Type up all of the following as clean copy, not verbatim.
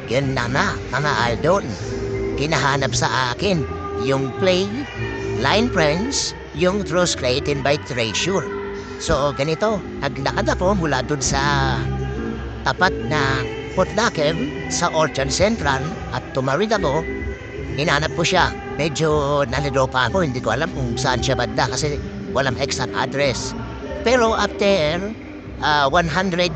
Yun na nga, mga idol. Kinahanap sa akin yung play, line friends, yung Trust Created by Treasure. So, ganito, naglakad ako mula dun sa tapat na Footlocker sa Orchard Central at tumawid ako. Hinanap ko siya. Medyo nalito pa ako, hindi ko alam kung saan siya banda kasi walang exact address. Pero after 188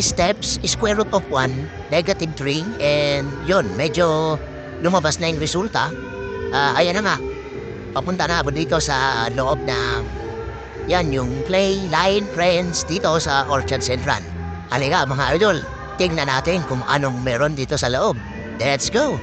steps, square root of 1, negative 3, and yun, medyo lumabas na yung resulta. Ayan na nga, papunta na ako dito sa loob ng yan, yung Play Line Friends dito sa Orchard Central. Halika mga idol, tingnan natin kung anong meron dito sa loob. Let's go!